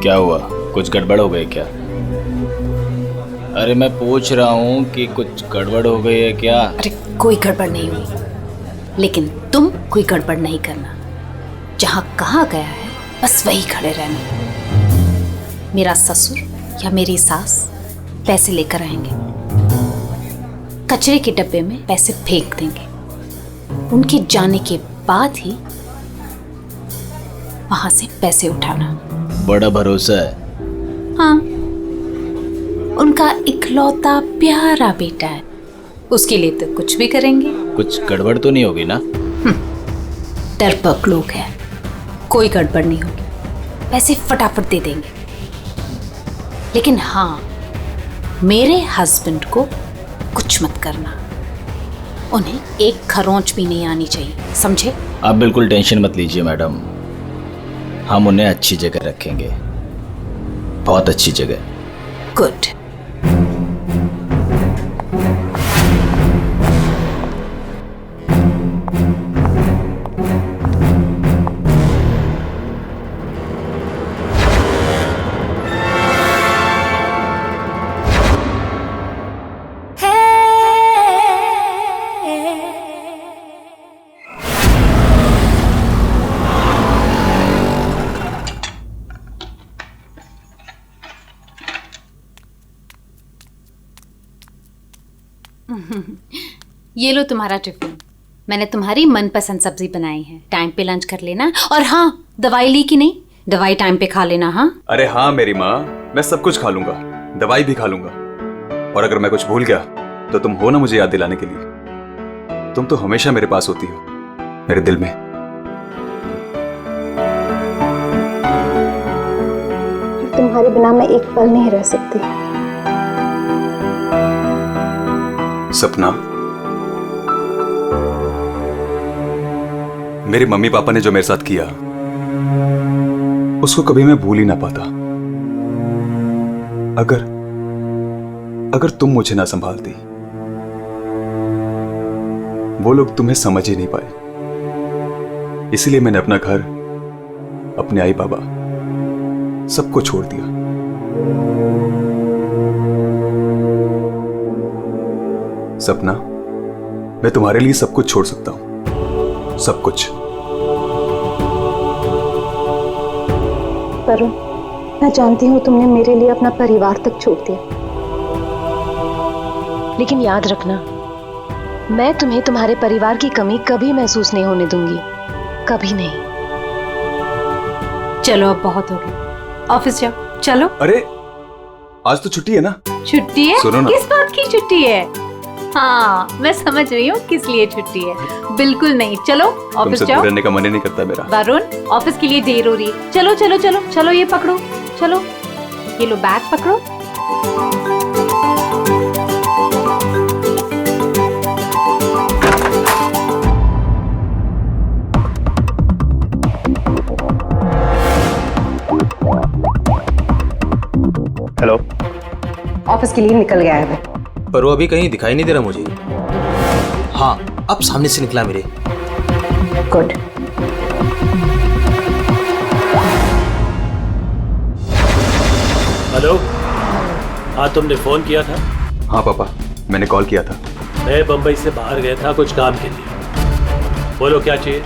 क्या हुआ, कुछ गड़बड़ हो गई क्या? अरे मैं पूछ रहा हूँ कि कुछ गड़बड़ हो गई है क्या? अरे कोई गड़बड़ नहीं हुई, लेकिन तुम कोई गड़बड़ नहीं करना। जहाँ कहा गया है बस वही खड़े रहना। मेरा ससुर या मेरी सास पैसे लेकर आएंगे, कचरे के डब्बे में पैसे फेंक देंगे। उनके जाने के बाद ही वहां से पैसे उठाना। बड़ा भरोसा है। हाँ, उनका इकलौता प्यारा बेटा है, उसके लिए तो कुछ भी करेंगे। कुछ गड़बड़ तो नहीं होगी ना? डरपोक लोग हैं, कोई गड़बड़ नहीं होगी, पैसे फटाफट दे देंगे। लेकिन हाँ, मेरे हस्बैंड को कुछ मत करना, उन्हें एक खरोंच भी नहीं आनी चाहिए, समझे? आप बिल्कुल टेंशन मत लीजिए मैडम, हम उन्हें अच्छी जगह रखेंगे, बहुत अच्छी जगह। गुड। ये लो तुम्हारा टिफिन, मैंने तुम्हारी मनपसंद सब्जी बनाई है। टाइम पे लंच कर लेना। और हाँ, दवाई ली कि नहीं? दवाई टाइम पे खा लेना। हाँ अरे हाँ मेरी माँ, मैं सब कुछ खा लूंगा, दवाई भी खा लूंगा। और अगर मैं कुछ भूल गया तो तुम हो ना मुझे याद दिलाने के लिए। तुम तो हमेशा मेरे पास होती हो, मेरे दिल में। तुम्हारे बिना मैं एक पल नहीं रह सकती। सपना, मेरे मम्मी पापा ने जो मेरे साथ किया उसको कभी मैं भूल ही ना पाता। अगर तुम मुझे ना संभालती, वो लोग तुम्हें समझ ही नहीं पाए। इसीलिए मैंने अपना घर, अपने आई बाबा, सबको छोड़ दिया। सपना, मैं तुम्हारे लिए सब कुछ छोड़ सकता हूं, सब कुछ। वरुण, मैं जानती हूँ तुमने मेरे लिए अपना परिवार तक छोड़ दिया, लेकिन याद रखना, मैं तुम्हें तुम्हारे परिवार की कमी कभी महसूस नहीं होने दूंगी, कभी नहीं। चलो अब बहुत हो गया, ऑफिस जाओ। चलो। अरे आज तो छुट्टी है ना? छुट्टी है? सुनो ना। किस बात की छुट्टी है? हाँ, मैं समझ रही हूँ किस लिए छुट्टी है। बिल्कुल नहीं, चलो ऑफिस तुमसे जाओ। दूर रहने का मन ही नहीं करता मेरा। वरुण, ऑफिस के लिए देर हो रही है। चलो चलो चलो चलो, ये पकड़ो, चलो ये लो, बैग पकड़ो। हेलो। ऑफिस के लिए निकल गया है वो। पर वो अभी कहीं दिखाई नहीं दे रहा मुझे। हाँ, अब सामने से निकला मेरे। गुड। हेलो। हाँ, तुमने फोन किया था? हाँ पापा, मैंने कॉल किया था। मैं बंबई से बाहर गया था कुछ काम के लिए। बोलो क्या चाहिए?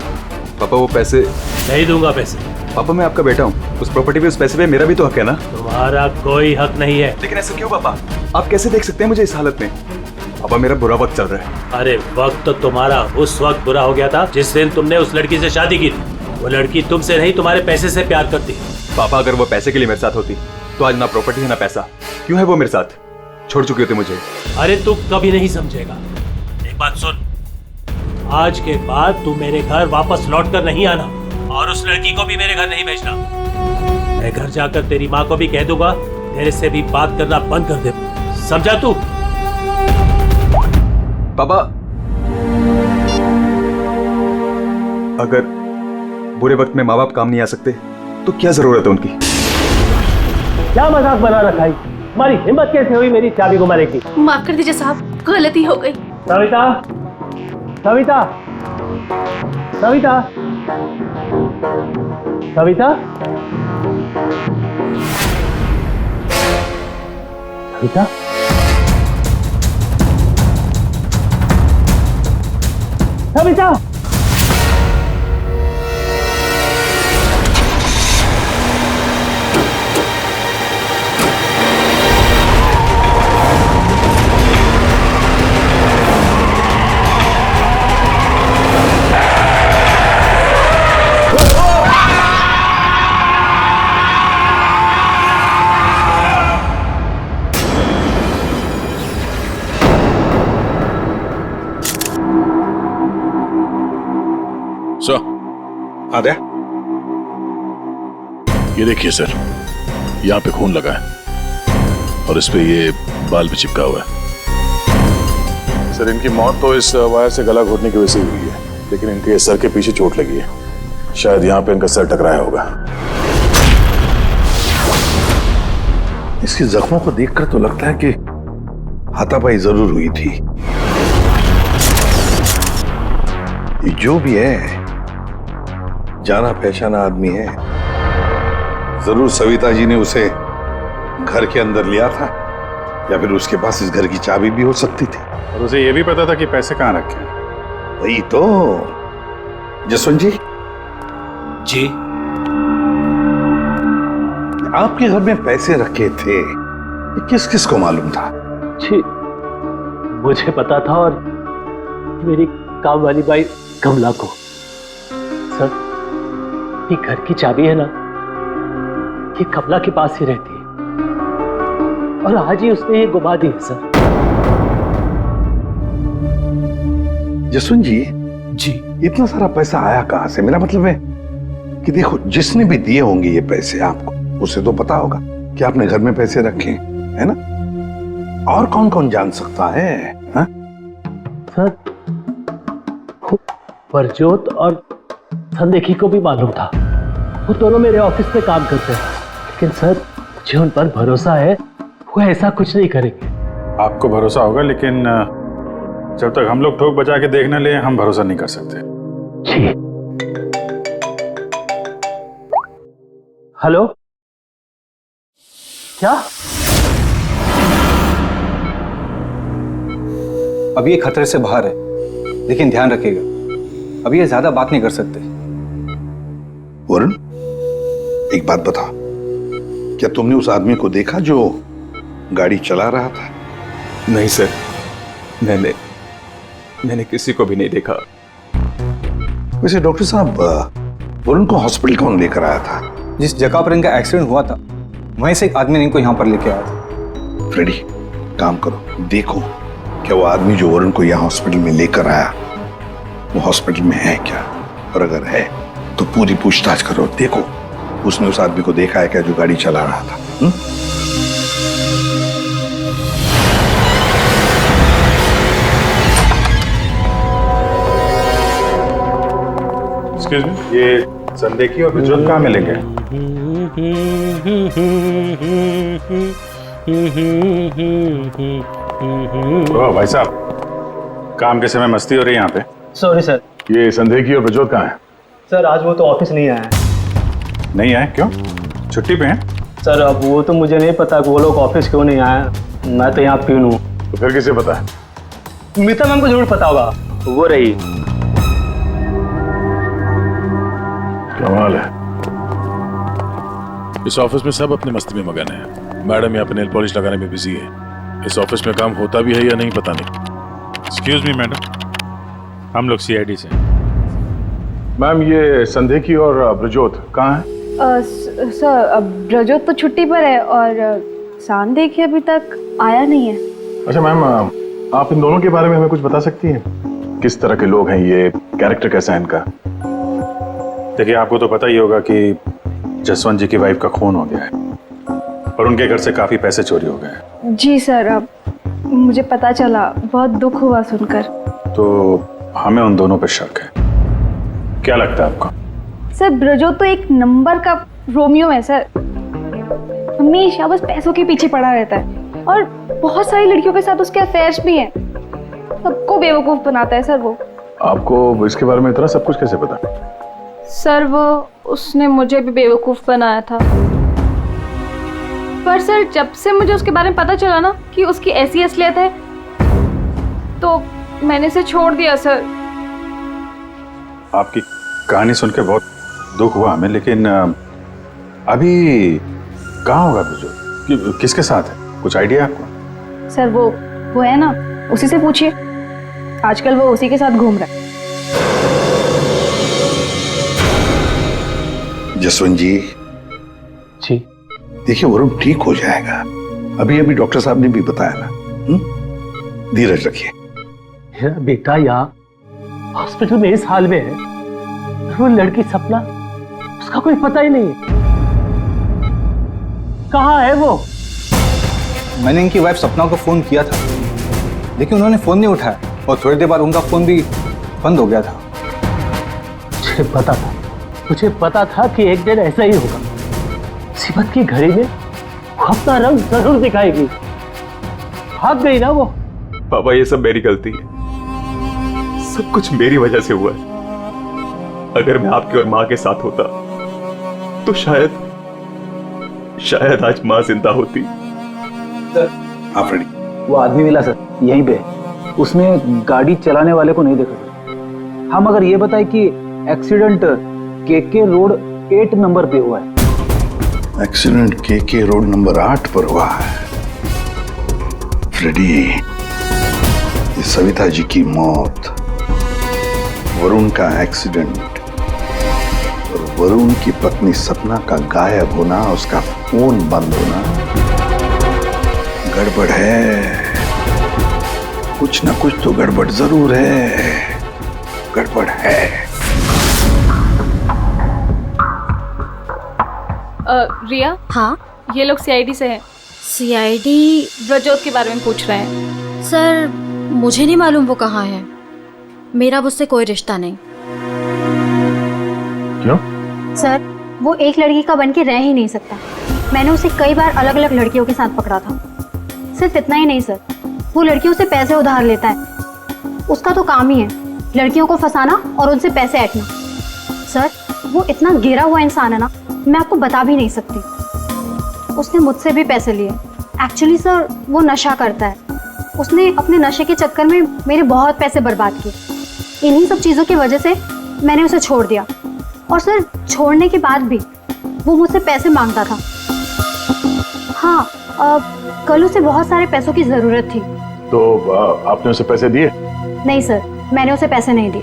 पापा वो पैसे। नहीं दूंगा पैसे। पापा मैं आपका बेटा हूँ, उस प्रॉपर्टी पे उस पैसे पे मेरा भी तो हक है ना? तुम्हारा कोई हक नहीं है। लेकिन ऐसा क्यों पापा? आप कैसे देख सकते हैं मुझे इस हालत में? पापा मेरा बुरा वक्त चल रहा है। अरे वक्त तो तुम्हारा उस वक्त बुरा हो गया था जिस दिन तुमने उस लड़की से शादी की थी। वो लड़की तुमसे नहीं, तुम्हारे पैसे से प्यार करती। पापा अगर वो पैसे के लिए मेरे साथ होती तो आज ना प्रॉपर्टी है ना पैसा। क्यों है वो मेरे साथ? छोड़ चुके होते मुझे। अरे तू कभी नहीं समझेगा। एक बात सुन, आज के बाद तू मेरे घर वापस लौट कर नहीं आना, और उस लड़की को भी मेरे घर नहीं भेजना। मैं घर जाकर तेरी माँ को भी कह दूंगा तेरे से भी बात करना बंद कर दे, समझा तू? पापा अगर बुरे वक्त में माँ बाप काम नहीं आ सकते तो क्या जरूरत है उनकी? क्या मजाक बना रखा है? हमारी हिम्मत कैसे हुई मेरी चाबी को मारने की? माफ कर दीजिए साहब, गलती हो गई। सविता, सविता, सविता, सविता। सविता, सविता, आद्या, ये देखिए सर, यहाँ पे खून लगा है और इस पे ये बाल भी चिपका हुआ है। सर इनकी मौत तो इस वायर से गला घोटने की वजह से हुई है, लेकिन इनके सर के पीछे चोट लगी है। शायद यहाँ पे इनका सर टकराया होगा। इसके जख्मों को देखकर तो लगता है कि हाथापाई जरूर हुई थी। ये जो भी है जाना पहचाना आदमी है। जरूर सविता जी ने उसे घर के अंदर लिया था, या फिर उसके पास इस घर की चाबी भी हो सकती थी। और उसे यह भी पता था कि पैसे कहाँ रखे हैं। वही तो। जसवंत जी, जी आपके घर में पैसे रखे थे, ये किस किस को मालूम था? जी मुझे पता था और मेरी काम वाली बाई कमला को। सर ये घर की चाबी है ना, ये कमला के पास ही रहती है और आज ही उसने ये गुमा दी है सर। जसवंत जी, जी इतना सारा पैसा आया कहां से? मेरा मतलब है कि देखो, जिसने भी दिए होंगे ये पैसे आपको, उसे तो पता होगा कि आपने घर में पैसे रखे हैं, है ना? और कौन कौन जान सकता है? हा? सर परजोत और संदेखी को भी मालूम था, वो दोनों मेरे ऑफिस में काम करते हैं, लेकिन सर मुझे उन पर भरोसा है, वो ऐसा कुछ नहीं करेंगे। आपको भरोसा होगा, लेकिन जब तक हम लोग ठोक बजा के देख न ले, हम भरोसा नहीं कर सकते। जी। हेलो, क्या? अभी ये खतरे से बाहर है, लेकिन ध्यान रखिएगा, अभी ये ज्यादा बात नहीं कर सकते। वरुण, एक बात बता, क्या तुमने उस आदमी को देखा जो गाड़ी चला रहा था? नहीं सर, मैंने किसी को भी नहीं देखा। वैसे डॉक्टर साहब, वरुण को हॉस्पिटल कौन लेकर आया था? जिस जगह पर इनका एक्सीडेंट हुआ था, वहीं से एक आदमी ने इनको यहाँ पर लेके आया था। फ्रेडी, काम करो, देखो क्या वो आदमी जो वरुण को यहाँ हॉस्पिटल में लेकर आया, वो हॉस्पिटल में है क्या? और अगर है तो पूरी पूछताछ करो, देखो उसने उस आदमी को देखा है क्या जो गाड़ी चला रहा था। एक्सक्यूज मी, ये संदेखी और बिजरत कहाँ मिलेंगे? ओ भाई साहब, काम के समय मस्ती हो रही है यहाँ पे। Sorry sir. ये संदेखी और बिजरत कहाँ है? सर आज वो तो ऑफिस नहीं आया है। नहीं आए? क्यों? छुट्टी पे हैं? सर अब वो तो मुझे नहीं पता कि वो लोग ऑफिस क्यों नहीं आए। मैं तो यहाँ प्यून हूँ। तो फिर किसे पता है? मीता मैम को जरूर पता होगा, वो रही। कमाल है। इस ऑफिस में सब अपनी मस्ती में मगन है। मैडम यहाँ पे नेल पॉलिश लगाने में बिजी है। इस ऑफिस में काम होता भी है या नहीं पता नहीं। एक्सक्यूज मी मैडम, हम लोग सीआईडी से। मैम ये संदेखी और ब्रजोत कहाँ है? सर ब्रजोत तो छुट्टी पर है और संदेखी अभी तक आया नहीं है। अच्छा मैम, आप इन दोनों के बारे में हमें कुछ बता सकती हैं? किस तरह के लोग हैं ये, कैरेक्टर कैसा है इनका? देखिए आपको तो पता ही होगा कि जसवंत जी की वाइफ का खून हो गया है और उनके घर से काफी पैसे चोरी हो गए हैं। जी सर, अब मुझे पता चला, बहुत दुख हुआ सुनकर। तो हमें उन दोनों पे शक है। क्या लगता है आपको? सर ब्रजोत तो एक नंबर का रोमियो है सर, हमेशा बस पैसों के पीछे पड़ा रहता है और बहुत सारी लड़कियों के साथ उसके अफेयर्स भी हैं। सबको बेवकूफ बनाता है सर वो। आपको इसके बारे में इतना सब कुछ कैसे पता? सर वो उसने मुझे भी बेवकूफ बनाया था। पर सर जब से मुझे उसके बारे में पता चला ना कि उसकी ऐसी असलियत है तो मैंने इसे छोड़ दिया सर। आपकी कहानी सुन के बहुत दुख हुआ हमें, लेकिन अभी कहाँ होगा बिरजोत? किसके साथ है? कुछ आइडिया आपको? सर वो है ना, उसी से पूछिए। आजकल वो उसी के साथ घूम रहा है। जसवंत जी देखिए, वरुण ठीक हो जाएगा। अभी अभी डॉक्टर साहब ने भी बताया ना। धीरज रखिए। मेरा बेटा यहाँ हॉस्पिटल में इस हाल में है, वो लड़की सपना, उसका कोई पता ही नहीं है। कहाँ है वो? मैंने इनकी वाइफ सपना को फोन किया था, लेकिन उन्होंने फोन नहीं उठाया और थोड़ी देर बाद उनका फोन भी बंद हो गया था। मुझे पता था कि एक दिन ऐसा ही होगा। मुसीबत की घड़ी में वो अपना रंग जरूर दिखाएगी। भाग गई ना वो। पापा ये सब मेरी गलती है, सब कुछ मेरी वजह से हुआ है। अगर मैं आपकी और माँ के साथ होता तो शायद आज माँ जिंदा होती। आप रेडी? वो आदमी मिला सर, यहीं पे। उसने गाड़ी चलाने वाले को नहीं देखा। हम अगर ये बताए कि एक्सीडेंट केके रोड 8 नंबर पे हुआ है। एक्सीडेंट केके रोड नंबर 8 पर हुआ है। फ्रेडी, ये सविता जी की मौत, वरुण का एक्सीडेंट और वरुण की पत्नी सपना का गायब होना, उसका फोन बंद होना, गड़बड़ है। कुछ ना कुछ तो गड़बड़ जरूर है। गड़बड़ है। रिया, हाँ ये लोग सीआईडी से हैं। सीआईडी? ब्रजोत के बारे में पूछ रहे हैं। सर मुझे नहीं मालूम वो कहाँ है। मेरा उससे कोई रिश्ता नहीं। क्यों? सर वो एक लड़की का बन के रह ही नहीं सकता। मैंने उसे कई बार अलग अलग लड़कियों के साथ पकड़ा था। सिर्फ इतना ही नहीं सर, वो लड़कियों से पैसे उधार लेता है। उसका तो काम ही है लड़कियों को फंसाना और उनसे पैसे ऐंठना। सर वो इतना गिरा हुआ इंसान है ना, मैं आपको बता भी नहीं सकती। उसने मुझसे भी पैसे लिए। एक्चुअली सर वो नशा करता है। उसने अपने नशे के चक्कर में मेरे बहुत पैसे बर्बाद किए। इन्हीं सब चीज़ों की वजह से मैंने उसे छोड़ दिया। और सर छोड़ने के बाद भी वो मुझसे पैसे मांगता था। हाँ, कल उसे बहुत सारे पैसों की ज़रूरत थी। तो आपने उसे पैसे दिए? नहीं सर, मैंने उसे पैसे नहीं दिए।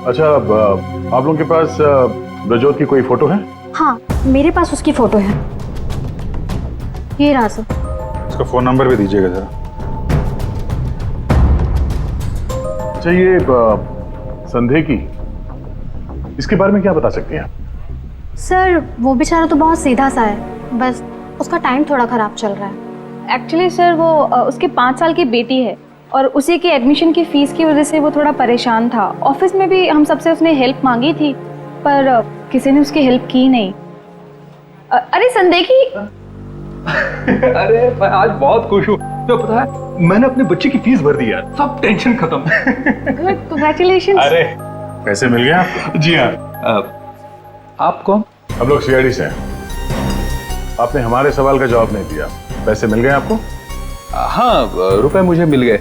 अच्छा, आप लोगों के पास ब्रजोत की कोई फोटो है? हाँ, मेरे पास उसकी फोटो है। ये रहा सर। उसका फोन नंबर भी दीजिएगा जरा। अच्छा, ये संदेह की, इसके बारे में क्या बता सकते हैं? सर वो बेचारा तो बहुत सीधा सा है, बस उसका टाइम थोड़ा खराब चल रहा है। एक्चुअली सर वो उसके 5 साल की बेटी है और उसी की एडमिशन की फीस की वजह से वो थोड़ा परेशान था। ऑफिस में भी हम सबसे उसने हेल्प मांगी थी, पर किसी ने उसकी हेल्प की नहीं। अरे संदेखी। अरे मैं आज बहुत खुश हूँ। तो पता है, मैंने अपने बच्चे की फीस भर दी यार। सब टेंशन खत्म। Good, congratulations. अरे पैसे मिल गए आपको? जी हाँ। आप कौन? हम लोग सीआईडी से हैं। आपने हमारे सवाल का जवाब नहीं दिया। पैसे मिल गए आपको? हाँ, रुपए मुझे मिल गए।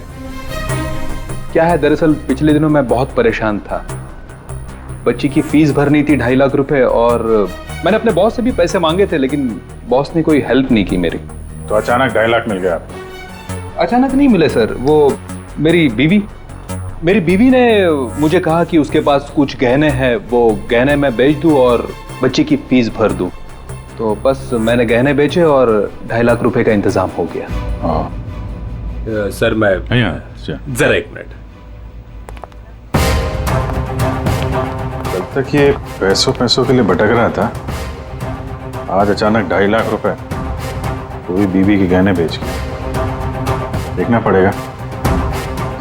क्या है, दरअसल पिछले दिनों मैं बहुत परेशान था। बच्ची की फीस भरनी थी 2.5 लाख रुपए, और मैंने अपने बॉस से भी पैसे मांगे थे, लेकिन बॉस ने कोई हेल्प नहीं की मेरी। तो अचानक 2.5 लाख मिल गया आपको? अचानक नहीं मिले सर। वो मेरी बीवी ने मुझे कहा कि उसके पास कुछ गहने हैं, वो गहने मैं बेच दूं और बच्ची की फीस भर दूं। तो बस मैंने गहने बेचे और 2.5 लाख रुपए का इंतजाम हो गया। हाँ सर मैं जरा 1 मिनट। कल तक ये पैसों के लिए भटक रहा था, आज अचानक 2.5 लाख रुपए, वो भी बीवी के गहने बेच के। देखना पड़ेगा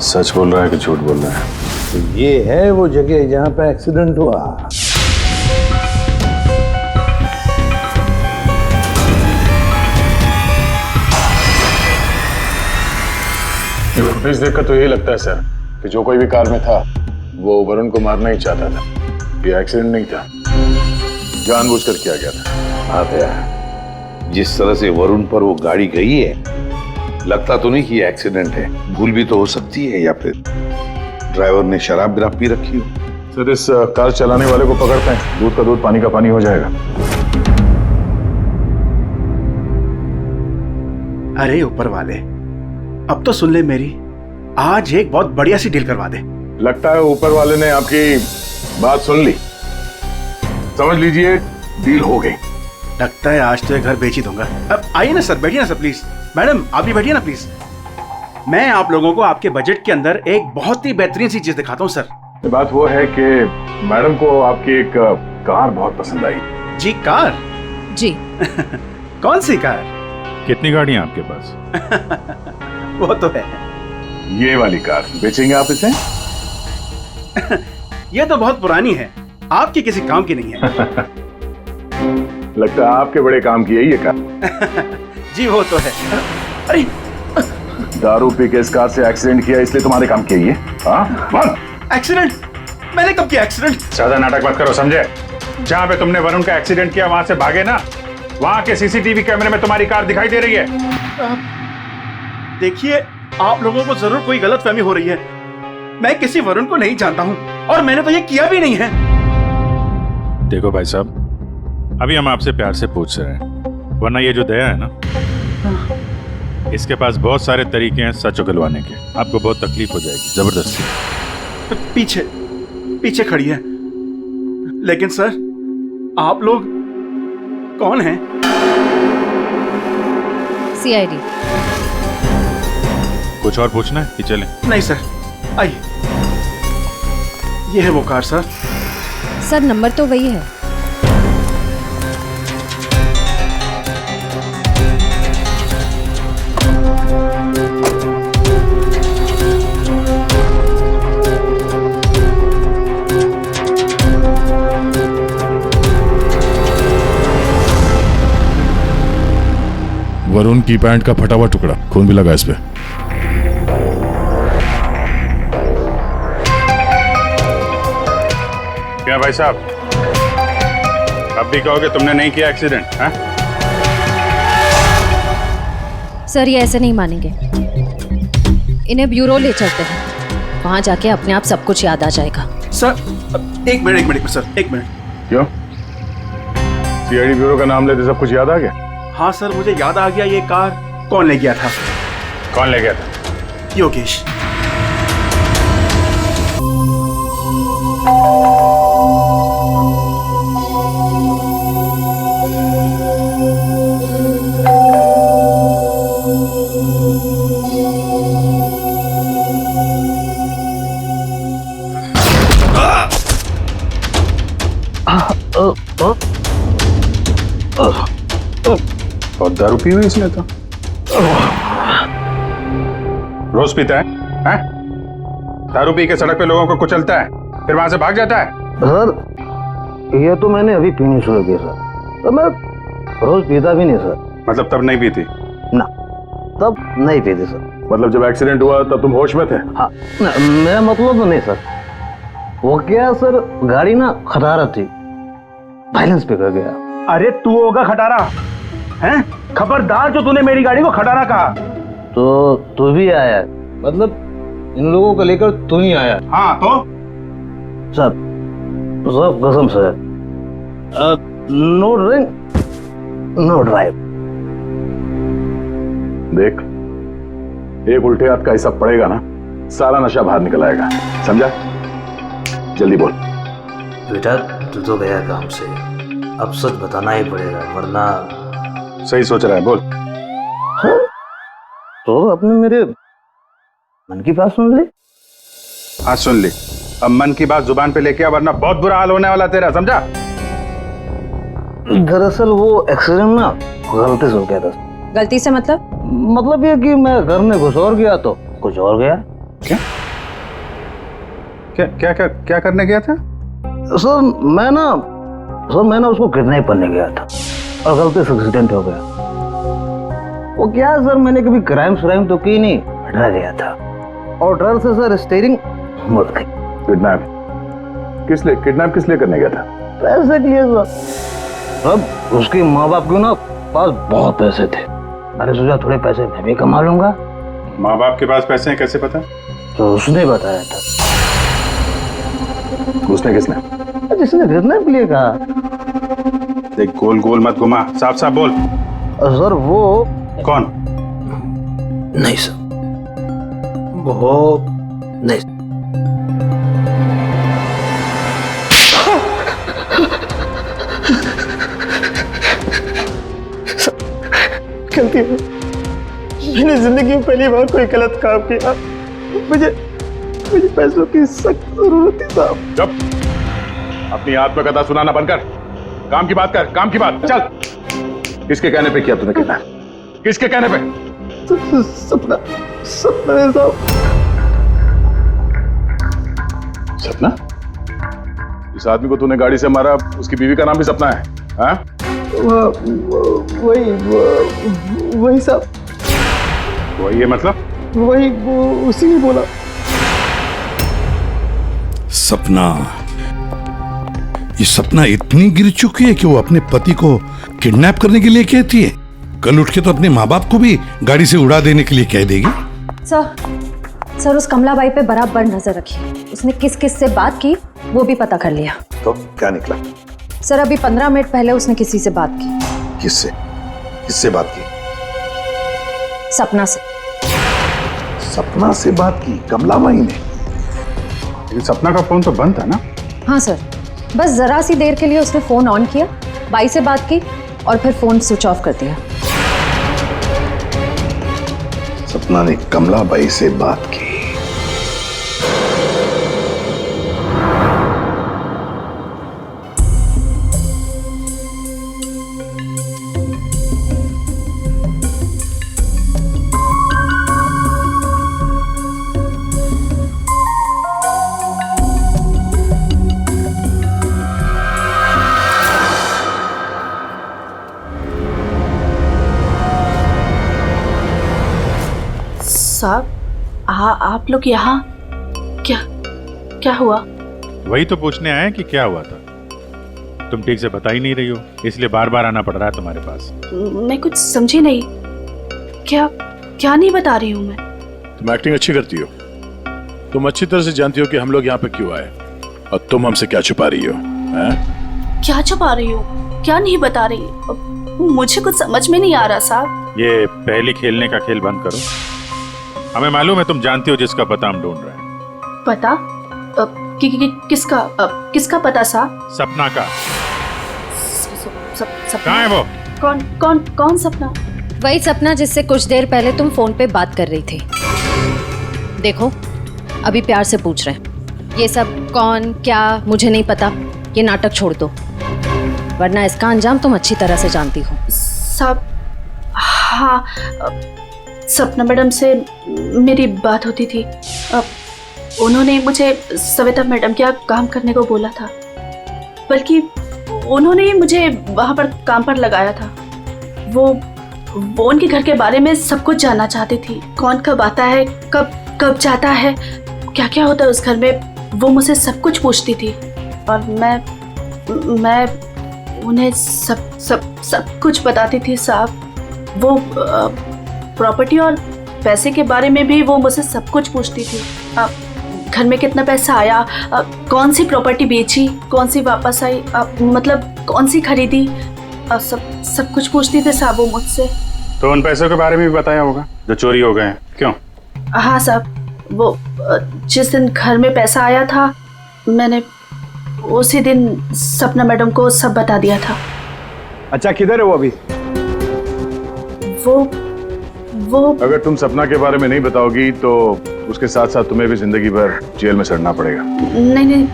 सच बोल रहा है कि झूठ बोल रहा है। तो ये है वो जगह जहां पे एक्सीडेंट हुआ। फुटेज देखकर तो यही लगता है सर कि जो कोई भी कार में था वो वरुण को मारना ही चाहता था। ये एक्सीडेंट नहीं था, जानबूझकर किया गया था। बात है, जिस तरह से वरुण पर वो गाड़ी गई है, लगता तो नहीं कि ये एक्सीडेंट है। भूल भी तो हो सकती है, या फिर ड्राइवर ने शराब विराब पी रखी हो। सर इस कार चलाने वाले को पकड़ते हैं, दूध का दूध पानी का पानी हो जाएगा। अरे ऊपर वाले, अब तो सुन ले मेरी, आज एक बहुत बढ़िया सी डील करवा दे। लगता है ऊपर वाले ने आपकी बात सुन ली। समझ लीजिए डील हो गई। लगता है आज तो ये घर बेच ही दूंगा। अब आइए ना सर, बैठिए ना सर प्लीज। मैडम आप भी बैठिए ना प्लीज। मैं आप लोगों को आपके बजट के अंदर एक बहुत ही बेहतरीन सी चीज दिखाता हूँ सर। बात वो है कि मैडम को आपकी एक कार बहुत पसंद आई। जी कार? जी कौन सी कार? कितनी गाड़ियां आपके पास? वो तो है। ये वाली कार बेचेंगे आप इसे? ये तो बहुत पुरानी है, आपके किसी काम की नहीं है। लगता है आपके बड़े काम की है ये कार। जी वो तो है। अरे दारू पी के इस कार से एक्सीडेंट किया इसलिए तुम्हारे काम की है ये? हाँ? एक्सीडेंट? मैंने कब किया एक्सीडेंट? ज्यादा नाटक मत करो, समझे? जहाँ पे तुमने वरुण का एक्सीडेंट किया वहां से भागे ना, वहां के सीसीटीवी कैमरे में तुम्हारी कार दिखाई दे रही है। देखिए, आप लोगों को जरूर कोई गलतफहमी हो रही है। मैं किसी वरुण को नहीं जानता हूं और मैंने तो ये किया भी नहीं है। देखो भाई साहब, अभी हम आपसे प्यार से पूछ रहे हैं, वरना ये जो दया है ना, इसके पास बहुत सारे तरीके हैं सच उगलवाने के। आपको बहुत तकलीफ हो जाएगी जबरदस्ती। पीछे पीछे खड़ी है। लेकिन सर, आप लोग कौन हैं? सीआईडी। कुछ और पूछना है कि चलें? नहीं सर, आइए। ये है वो कार सर। सर नंबर तो वही है। वरुण की पैंट का फटा हुआ टुकड़ा, खून भी लगा इस पे। क्या भाई साहब, अब भी कहोगे तुमने नहीं किया एक्सीडेंट? हाँ? सर ये ऐसे नहीं मानेंगे, इन्हें ब्यूरो ले चलते हैं, वहां जाके अपने आप सब कुछ याद आ जाएगा। सर एक मिनट सर, एक मिनट। क्यों? सीआईडी ब्यूरो का नाम लेते सब कुछ याद आ गया? हाँ सर, मुझे याद आ गया। ये कार कौन ले गया था? कौन ले गया था? योगेश। और दारू पी हुई इसने तो। रोज पीता है? हैं? दारू पी के सड़क पे लोगों को कुचलता है, फिर वहां से भाग जाता है। सर ये तो मैंने अभी पीनी शुरू की सर, तो मैं रोज पीता भी नहीं सर। मतलब तब नहीं पीती? ना, तब नहीं पीती सर। मतलब जब एक्सीडेंट हुआ तब तुम होश में थे? हाँ, मेरा मतलब तो नहीं सर। वो क्या सर, गाड़ी ना खटारा थी, बैलेंस पे कर गया। अरे तू होगा खटारा हैं? खबरदार जो तूने मेरी गाड़ी को खटारा कहा। तो तू भी आया, मतलब इन लोगों को लेकर तू ही आया? हाँ तो सर कसम से, नो ड्रिंक नो ड्राइव। देख, एक उल्टे हाथ का हिसाब पड़ेगा ना, सारा नशा बाहर निकल आएगा, समझा? जल्दी बोल। बेटा तू तो गया काम से, अब सच बताना ही पड़ेगा वरना। सही सोच रहा है, बोल। हाँ? तो आपने मेरे मन की बात सुन ली? हाँ सुन ली, अब मन की बात जुबान पे लेके आ, वरना बहुत बुरा हाल होने वाला तेरा, समझा? दरअसल वो एक्सीडेंट ना गलती से हो गया था। गलती से मतलब ये कि मैं घर में घुस और गया तो कुछ और गया। क्या क्या क्या क्या, क्या करने गया था? सर मैं ना उसको किडनैप करने गया था और गलती से एक्सीडेंट हो गया। वो क्या है सर, मैंने कभी क्राइम तो की नहीं, डर गया था और डर से सर स्टीयरिंग मुड़ गई। किडनैप किस लिए करने गया था? पैसे के लिए सर। अब उसके माँ बाप को ना पास बहुत पैसे थे। मैंने सोचा थोड़े पैसे मैं भी कमा लूंगा। माँ बाप के पास पैसे हैं कैसे पता? तो उसने बताया था। उसने किसने? जिसने खरीदने के लिए कहा। देख गोल गोल मत घुमा, साफ साफ बोल। सर वो कौन? नहीं सर, वो नहीं। गलती है, मैंने जिंदगी में पहली बार कोई गलत काम किया। मुझे पैसों की सख्त जरूरत थी साहब। जब अपनी आत्मकथा सुनाना बंद कर, काम की बात कर, काम की बात। चल, किसके कहने पे किया तूने कितना? किसके कहने पे? सपना है साहब। सपना? इस आदमी को तूने गाड़ी से मारा, उसकी बीवी का नाम भी सपना है? हाँ? वही साहब। वही है मतलब? वही वो उसी ने बोला। सपना, ये सपना इतनी गिर चुकी है कि वो अपने पति को किडनैप करने के लिए कहती है। कल उठ के तो अपने माँ बाप को भी गाड़ी से उड़ा देने के लिए कह देगी। सर उस कमलाबाई पे बराबर नजर रखिए। उसने किस किस से बात की वो भी पता कर लिया। तो क्या निकला? सर अभी 15 मिनट पहले उसने किसी से बात की। किससे? किससे बात की? सपना से। सपना से बात की कमलाबाई ने? सपना का फोन तो बंद था ना? हाँ सर, बस जरा सी देर के लिए उसने फोन ऑन किया, बाई से बात की और फिर फोन स्विच ऑफ कर दिया। सपना ने कमलाबाई से बात की। साहब, आप लोग यहाँ क्या हुआ? वही तो पूछने आए कि क्या हुआ था। तुम ठीक से बता ही नहीं रही हो, इसलिए बार बार आना पड़ रहा है तुम्हारे पास। मैं कुछ समझी नहीं। क्या नहीं बता रही हूँ मैं। तुम एक्टिंग अच्छी करती हो। तुम अच्छी तरह से जानती हो कि हम लोग यहाँ पे क्यों आए और तुम हमसे क्या छुपा रही हो? क्या छुपा रही हो? क्या नहीं बता रही? मुझे कुछ समझ में नहीं आ रहा साहब। ये पहले खेलने का खेल बंद करो। हमें मालूम है तुम जानती हो जिसका पता हम ढूंढ रहे हैं। पता? किसका पता साहब? सपना का। सपना? कहाँ है वो? कौन सपना? वही सपना जिससे कुछ देर पहले तुम फोन पे बात कर रही थी। देखो अभी प्यार से पूछ रहे हैं, ये सब कौन क्या मुझे नहीं पता, ये नाटक छोड़ दो, वरना इसका अंजाम तुम अच्छी तरह से जानती हो। साहब, हाँ, सपना मैडम से मेरी बात होती थी। उन्होंने मुझे सविता मैडम के यहाँ काम करने को बोला था, बल्कि उन्होंने ही मुझे वहाँ पर काम पर लगाया था। वो उनके घर के बारे में सब कुछ जानना चाहती थी। कौन कब आता है, कब जाता है, क्या क्या होता है उस घर में, वो मुझसे सब कुछ पूछती थी। और मैं उन्हें सब कुछ बताती थी साहब। वो प्रॉपर्टी और पैसे के बारे में भी वो मुझसे सब कुछ पूछती थी। घर में कितना पैसा आया, कौन सी प्रॉपर्टी बेची, कौन सी वापस आई, मतलब कौन सी खरीदी, सब कुछ पूछती थी साहब वो मुझसे। तो उन पैसों के बारे में भी बताया होगा जो चोरी हो गए हैं, क्यों? हाँ साहब, वो जिस दिन घर में पैसा आया था, मैंने उसी दिन सपना मैडम को सब बता दिया था। अच्छा, किधर है वो अभी? वो अगर तुम सपना के बारे में नहीं बताओगी तो उसके साथ साथ तुम्हें भी जिंदगी भर जेल में सड़ना पड़ेगा। नहीं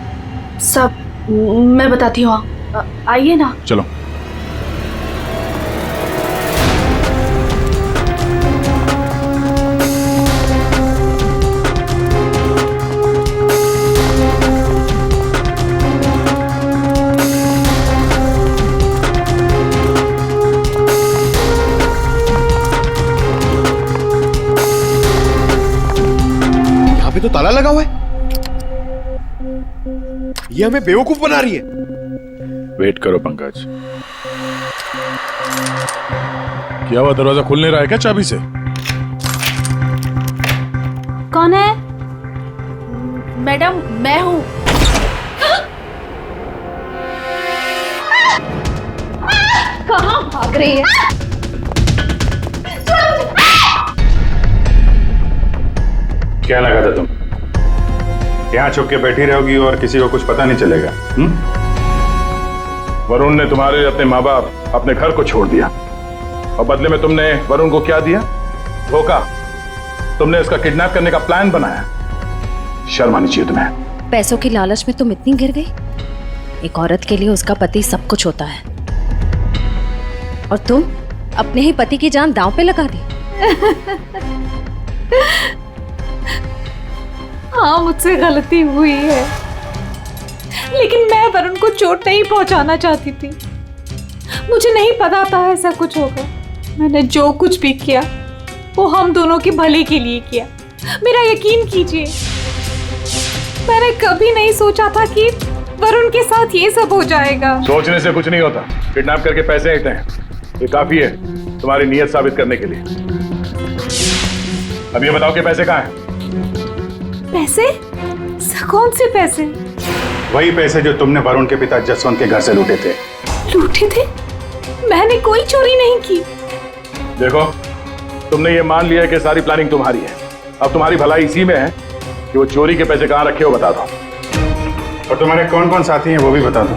सब मैं बताती हूँ, आइए ना। चलो। तो ताला लगा हुआ है। ये हमें बेवकूफ बना रही है। वेट करो पंकज। क्या हुआ, दरवाजा खुल नहीं रहा है क्या चाबी से? कौन है? मैडम मैं हूं। कहाँ भाग रही है? क्या लगा था तुम यहाँ छुप के बैठी रहोगी और किसी को कुछ पता नहीं चलेगा? वरुण ने तुम्हारे अपने माँ बाप अपने घर को छोड़ दिया और बदले में तुमने वरुण को क्या दिया? धोखा। तुमने उसका किडनैप करने का प्लान बनाया। शर्म आनी चाहिए तुम्हें। पैसों की लालच में तुम इतनी गिर गई? एक औरत के लिए उसका पति सब कुछ होता है और तुम अपने ही पति की जान दांव पे लगा दी। हाँ मुझसे गलती हुई है, लेकिन मैं वरुण को चोट नहीं पहुंचाना चाहती थी। मुझे नहीं पता था ऐसा कुछ होगा। मैंने जो कुछ भी किया वो हम दोनों के भले के लिए किया। मेरा यकीन कीजिए, मैंने कभी नहीं सोचा था कि वरुण के साथ ये सब हो जाएगा। सोचने से कुछ नहीं होता। किडनैप करके पैसे लेते हैं, ये काफी है तुम्हारी नीयत साबित करने के लिए। अब ये बताओ कि पैसे कहाँ हैं? पैसे? कौन से पैसे? वही पैसे जो तुमने वरुण के पिता जसवंत के घर से लूटे थे। लूटे थे? मैंने कोई चोरी नहीं की। देखो, तुमने ये मान लिया कि सारी प्लानिंग तुम्हारी है। अब तुम्हारी भलाई इसी में है कि वो चोरी के पैसे कहाँ रखे हो बता दो, और तुम्हारे कौन कौन साथी हैं वो भी बता दो।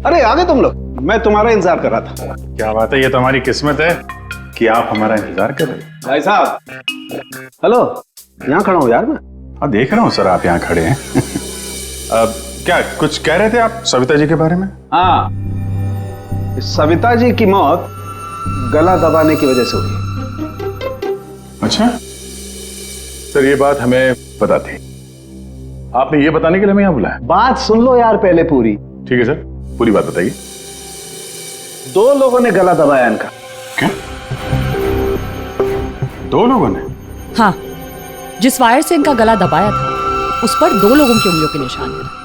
अरे आ गए तुम लोग, मैं तुम्हारा इंतजार कर रहा था। क्या बात है, ये तो हमारी किस्मत है कि आप हमारा इंतजार कर रहे हैं। भाई साहब, हेलो, यहाँ खड़ा हूँ यार मैं। हाँ देख रहा हूँ सर, आप यहाँ खड़े हैं। अब क्या कुछ कह रहे थे आप सविता जी के बारे में? हाँ, सविता जी की मौत गला दबाने की वजह से हुई। अच्छा सर, ये बात हमें पता थी। आपने ये बताने के लिए हमें यहाँ बुलाया? बात सुन लो यार पहले पूरी। ठीक है सर, पूरी बात बताइए। 2 लोगों ने गला दबाया इनका। क्या? 2 लोगों ने? हाँ, जिस वायर से इनका गला दबाया था उस पर 2 लोगों की उंगलियों के निशान हैं।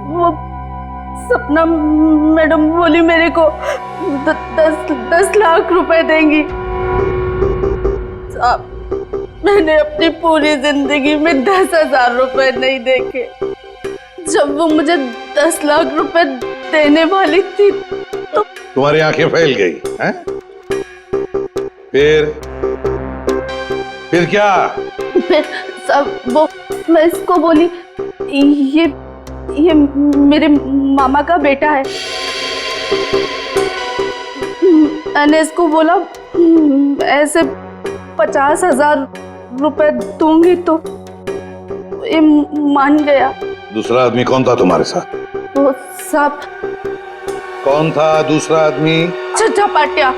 वो सपना मैडम बोली मेरे को 10 लाख रुपए देंगी। साहब, मैंने अपनी पूरी जिंदगी में 10,000 रुपए नहीं देखे। जब वो मुझे 10 लाख रुपए देने वाली थी तो तुम्हारी आंखें फैल गई हैं? फिर क्या? सब मैं इसको बोली ये मेरे मामा का बेटा है। मैंने इसको बोला ऐसे 50,000 रुपए दूंगी तो ये मान गया। दूसरा आदमी कौन था तुम्हारे साथ? वो साहब। कौन था दूसरा आदमी? झपाटिया।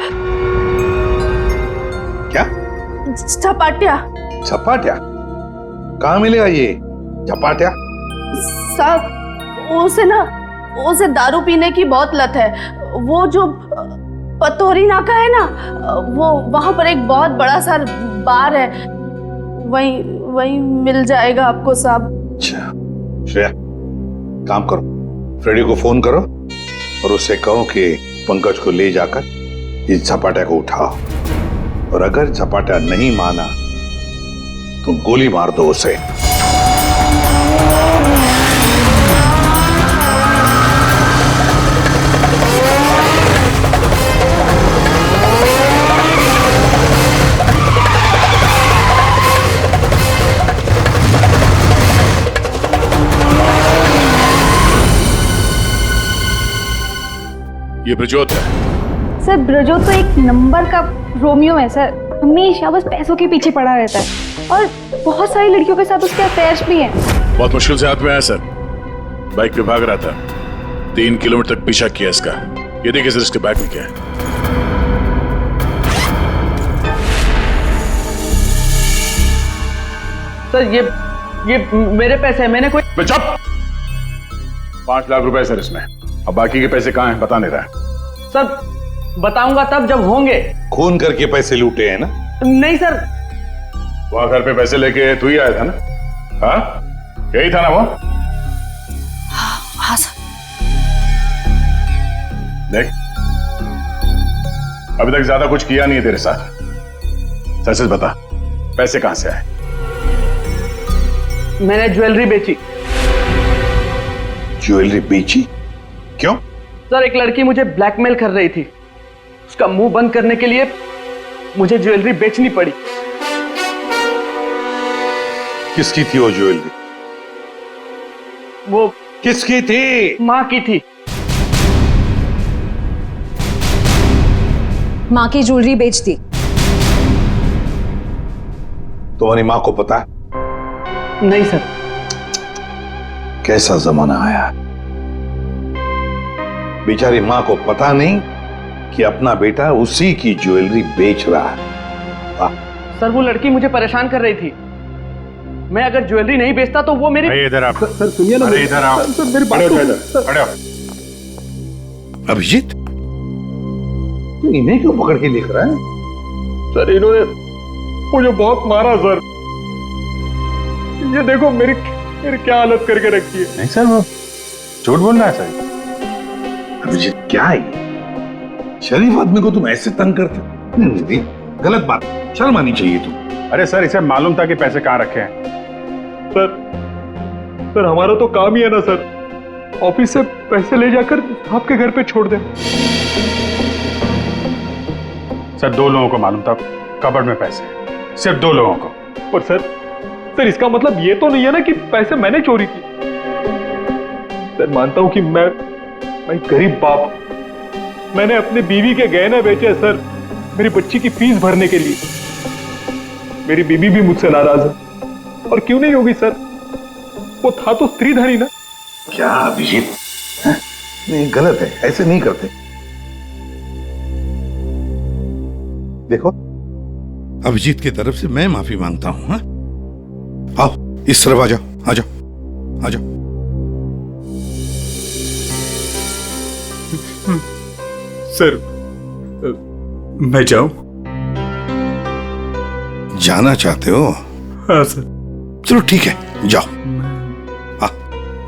क्या? झपाटिया। झपाटिया? कहाँ मिलेगा ये झपाटिया? साहब, उसे दारू पीने की बहुत लत है। वो जो पतोरी नाका है ना, वो वहां पर एक बहुत बड़ा सा बार है, वहीं मिल जाएगा आपको साहब। अच्छा श्रेया, काम करो, फ्रेडी को फोन करो और उससे कहो कि पंकज को ले जाकर इस झपाटा को उठाओ, और अगर झपाटा नहीं माना तो गोली मार दो उसे। ये ब्रजोत है। सर, ब्रजोत तो एक नंबर का रोमियो है सर। हमेशा बस पैसों के पीछे पड़ा रहता है और बहुत सारी लड़कियों के साथ उसके अफेयर्स भी हैं। बहुत मुश्किल से हाथ में आया सर, बाइक पे भाग रहा था, 3 किलोमीटर तक पीछा किया इसका। ये देखिए सर, इसके बैग में क्या है। सर ये मेरे पैसे हैं, मैंने कोई। चुप! 5 लाख रुपए सर इसमें, अब बाकी के पैसे कहाँ हैं बता नहीं रहा है। सर बताऊंगा तब जब होंगे। खून करके पैसे लूटे हैं ना? नहीं सर। वहां घर पे पैसे लेके तू ही आया था ना? हाँ यही था ना वो? हाँ सर। देख अभी तक ज्यादा कुछ किया नहीं है तेरे साथ, सच सच बता पैसे कहां से आए? मैंने ज्वेलरी बेची। ज्वेलरी बेची? क्यों? सर एक लड़की मुझे ब्लैकमेल कर रही थी, उसका मुंह बंद करने के लिए मुझे ज्वेलरी बेचनी पड़ी। किसकी थी वो ज्वेलरी? वो किसकी थी? माँ की थी। माँ की ज्वेलरी बेच दी। तुम्हारी माँ को पता है? नहीं सर। कैसा जमाना आया, बेचारी माँ को पता नहीं कि अपना बेटा उसी की ज्वेलरी बेच रहा है। सर वो लड़की मुझे परेशान कर रही थी, मैं अगर ज्वेलरी नहीं बेचता तो वो मेरी। इधर आप। सर सुनिए ना, अरे इधर आओ। सर मेरी बात खड़े हो। अभिजीत तू इन्हें क्यों पकड़ के लिख रहा है? सर इन्होंने मुझे बहुत मारा सर, ये देखो मेरी क्या हालत करके रखी है। नहीं सर वो झूठ बोल रहा है सर। अभिजीत क्या है ये? शरीफ आदमी को तुम ऐसे तंग करते? नहीं, गलत बात, शर्म आनी चाहिए तुम। अरे सर इसे मालूम था कि पैसे कहाँ रखे हैं। सर हमारा तो काम ही है ना सर, ऑफिस से पैसे ले जाकर आपके घर पे छोड़ दें। सर 2 लोगों को मालूम था कबर्ड में पैसे, सिर्फ 2 लोगों को। और सर इसका मतलब ये तो नहीं है ना कि पैसे मैंने चोरी की। सर मानता हूं कि मैं गरीब बाप, मैंने अपनी बीवी के गहने बेचे सर मेरी बच्ची की फीस भरने के लिए। मेरी बीवी भी मुझसे नाराज है, और क्यों नहीं होगी सर, वो था तो स्त्रीधनी ना। क्या अभिजीत, नहीं गलत है, ऐसे नहीं करते। देखो अभिजीत की तरफ से मैं माफी मांगता हूं। हाँ? आओ इस तरफ आ जाओ, आ जाओ, आ जाओ। सर मैं जाऊं? जाना चाहते हो? हाँ सर। चलो ठीक है, जाओ।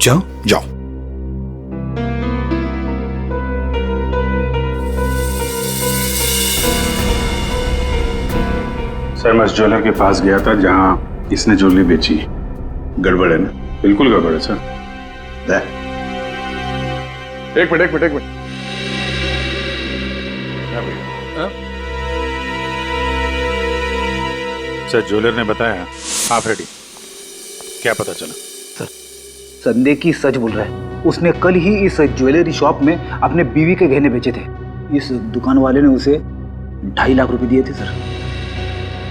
जाओ? जाओ। सर मैं उस ज्वेलर के पास गया था जहां इसने ज्वेलरी बेची। गड़बड़ है ना? बिल्कुल गड़बड़ है सर। एक मिनट। सर ज्वेलर ने बताया आप रेडी, क्या पता चला? सर संदेह की सच बोल रहा है, उसने कल ही इस ज्वेलरी शॉप में अपने बीवी के गहने बेचे थे। इस दुकान वाले ने उसे 2.5 लाख रुपए दिए थे सर।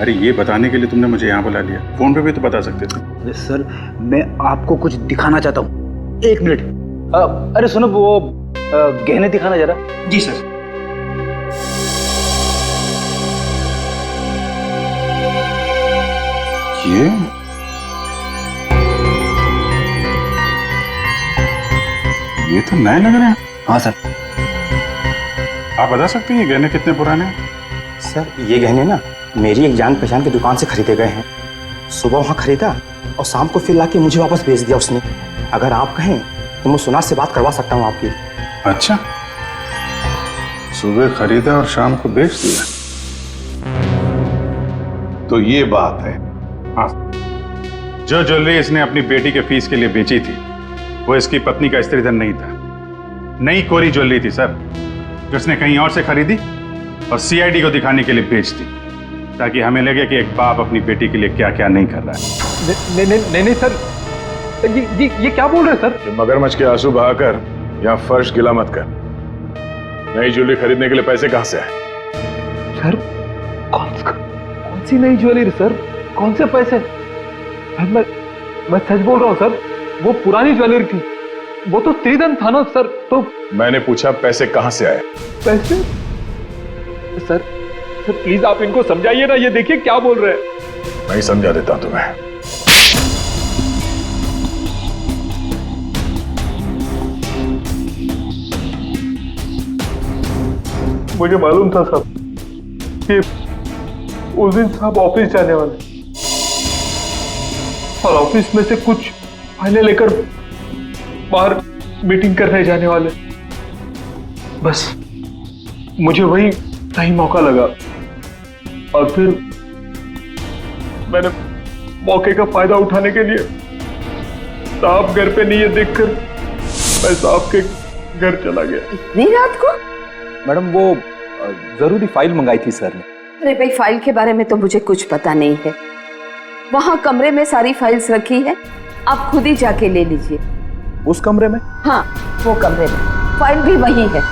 अरे ये बताने के लिए तुमने मुझे यहाँ बुला लिया, फोन पे भी तो बता सकते थे। अरे सर मैं आपको कुछ दिखाना चाहता हूँ, 1 मिनट। अरे सुनो वो गहने दिखाना जरा। जी सर। ये तो नए लग रहे हैं। हाँ सर। आप बता सकते हैं ये गहने कितने पुराने हैं? सर ये गहने ना मेरी एक जान पहचान की दुकान से खरीदे गए हैं। सुबह वहाँ खरीदा और शाम को फिर लाके मुझे वापस भेज दिया उसने। अगर आप कहें तो मैं सुनार से बात करवा सकता हूँ आपकी। अच्छा, सुबह खरीदा और शाम को बेच दिया, तो ये बात है। हाँ, जो ज्वेलरी इसने अपनी बेटी के फीस के लिए बेची थी वो इसकी पत्नी का स्त्रीधन नहीं था, नई कोरी ज्वेलरी थी सर, जो उसने कहीं और से खरीदी और सीआईडी को दिखाने के लिए बेच दी, ताकि हमें लगे कि एक बाप अपनी बेटी के लिए क्या क्या नहीं कर रहा है। नहीं सर, ये क्या बोल रहे हैं सर? मगरमच्छ के आंसू बहाकर यहाँ फर्श गिला मत कर। नई ज्वेलरी खरीदने के लिए पैसे कहाँ से आए? सर कौन सी नई ज्वेलरी सर, कौन से पैसे? मैं सच बोल रहा हूँ सर, वो पुरानी ज्वेलरी थी, वो तो स्त्रीधन था ना सर। तो मैंने पूछा पैसे कहाँ से आए? पैसे? सर प्लीज आप इनको समझाइए ना, ये देखिए क्या बोल रहे हैं। मैं ही समझा देता तुम्हें। मुझे मालूम था साहब कि उस दिन साहब ऑफिस जाने वाले और ऑफिस में से कुछ फाइलें लेकर बाहर मीटिंग करने जाने वाले। बस मुझे वही सही मौका लगा और फिर मैंने मौके का फायदा उठाने के लिए साहब घर पे नहीं है देखकर मैं साहब के घर चला गया। इतनी रात को? मैडम वो जरूरी फाइल मंगाई थी सर ने। अरे भाई, फाइल के बारे में तो मुझे कुछ पता नहीं है। वहाँ कमरे में सारी फाइल्स रखी है, आप खुद ही जाके ले लीजिए। उस कमरे में? हाँ, वो कमरे में, फाइल भी वही है।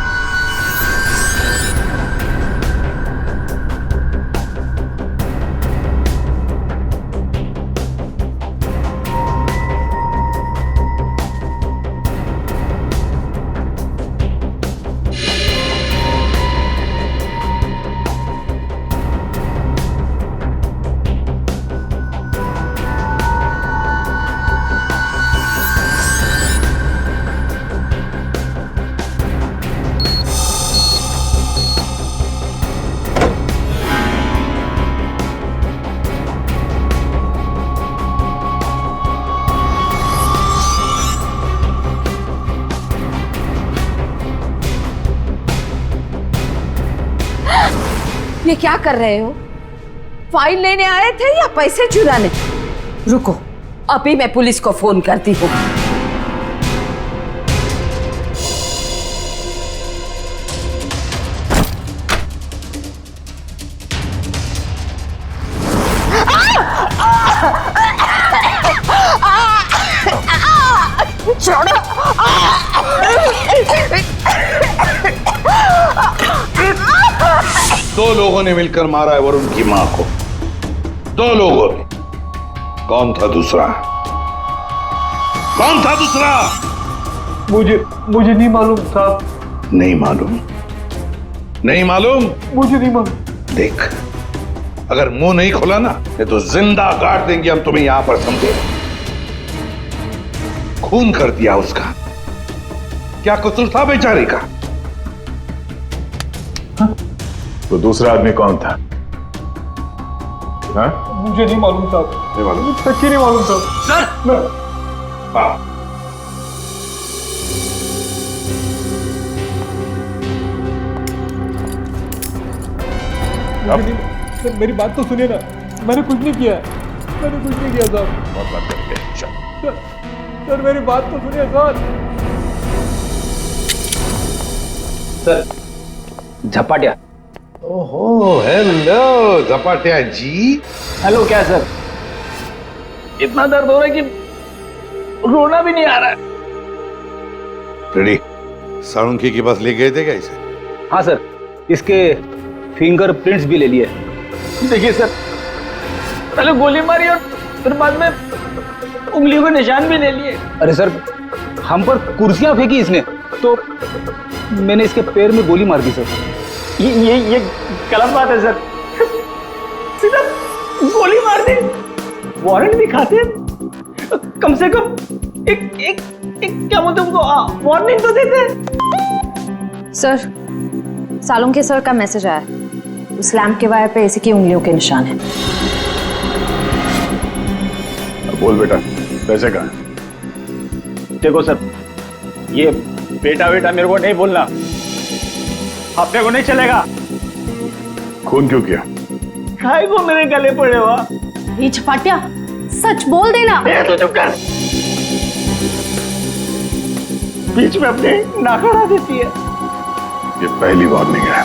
ये क्या कर रहे हो? फाइल लेने आए थे या पैसे चुराने? रुको, अभी मैं पुलिस को फोन करती हूँ। दो लोगों ने मिलकर मारा है वरुण की मां को। दो लोगों ने। कौन था दूसरा? कौन था दूसरा? मुझे नहीं मालूम साहब। नहीं मालूम? नहीं मालूम? मुझे नहीं मालूम। देख, अगर मुंह नहीं खोला ना तो जिंदा काट देंगे हम तुम्हें यहां पर, समझे? खून कर दिया उसका। क्या कसूर था बेचारे का? तो दूसरा आदमी कौन था? हाँ? मुझे नहीं मालूम साहब। नहीं मालूम? सच्ची नहीं मालूम साहब। सर! हाँ। सर मेरी बात तो सुनिए ना, मैंने कुछ नहीं किया। मैंने कुछ नहीं किया साहब। बहुत बात करेंगे। सर मेरी बात तो सुनिए सर। झपाटिया। ओहो, हेलो झपाटिया जी। हेलो। क्या सर? इतना दर्द हो रहा है कि रोना भी नहीं आ रहा है। रेडी? साळुंखे के पास ले गए थे क्या इसे? हाँ सर, इसके फिंगरप्रिंट्स भी ले लिए। देखिए सर, पहले गोली मारी और फिर बाद में उंगलियों के निशान भी ले लिए। अरे सर, हम पर कुर्सियां फेंकी इसने तो मैंने इसके पैर में गोली मार दी सर। ये गलत बात है सर। सीधा गोली मार दी। वारंट भी खाते, कम से कम एक क्या बोलते उनको वार्निंग तो देते। सर, सालुंखे सर का मैसेज आया है। उस लैंप के वायर पे इसी की उंगलियों के निशान हैं। बोल बेटा, पैसे कहाँ? देखो सर, ये बेटा मेरे को नहीं बोलना, अपने को नहीं चलेगा। खून क्यों किया? खाए को मेरे गले पड़े हुआ। ये झपाटिया, सच बोल देना। तो चुप कर। बीच में अपने नाक अड़ा देती है। ये पहली वार्निंग है।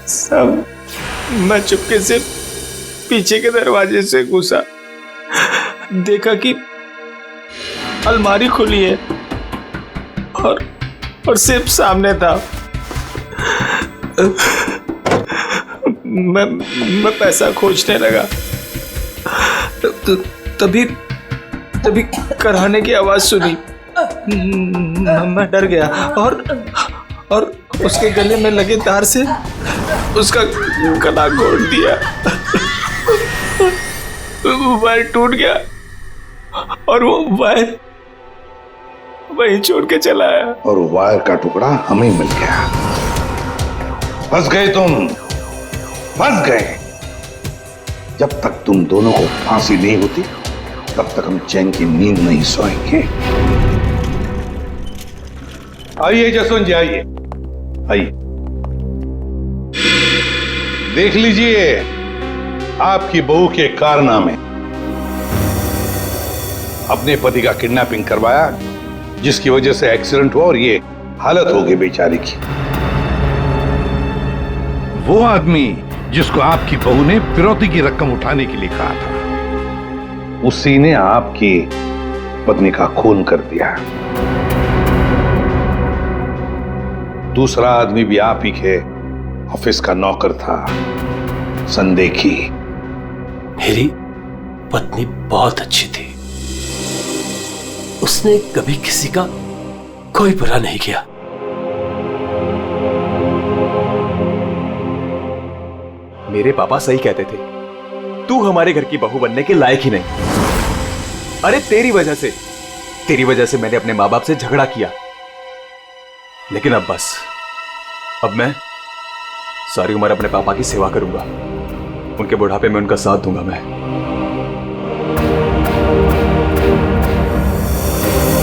सब मैं चुपके से पीछे के दरवाजे से घुसा, देखा कि अलमारी खुली है और सिर्फ सामने था। मैं पैसा खोजने लगा, तभी कराने की आवाज सुनी। मैं डर गया और उसके गले में लगे तार से उसका गला घोट दिया। वायर टूट गया और वो वहीं छोड़ के चला आया। और वायर का टुकड़ा हमें मिल गया। फंस गए तुम, फंस गए। जब तक तुम दोनों को फांसी नहीं होती तब तक हम चैन की नींद नहीं सोएंगे। आइए जसवंत जी, आइए आइए, देख लीजिए आपकी बहू के कारनामे। अपने पति का किडनैपिंग करवाया जिसकी वजह से एक्सीडेंट हुआ और ये हालत हो गई बेचारी की। वो आदमी जिसको आपकी बहू ने फिरौती की रकम उठाने के लिए कहा था, उसी ने आपकी पत्नी का खून कर दिया। दूसरा आदमी भी आप ही के ऑफिस का नौकर था, संदेखी। मेरी पत्नी बहुत अच्छी थी, उसने कभी किसी का कोई बुरा नहीं किया। मेरे पापा सही कहते थे, तू हमारे घर की बहू बनने के लायक ही नहीं। अरे तेरी वजह से मैंने अपने माँ बाप से झगड़ा किया, लेकिन अब बस, अब मैं सारी उम्र अपने पापा की सेवा करूंगा। उनके बुढ़ापे में उनका साथ दूंगा मैं।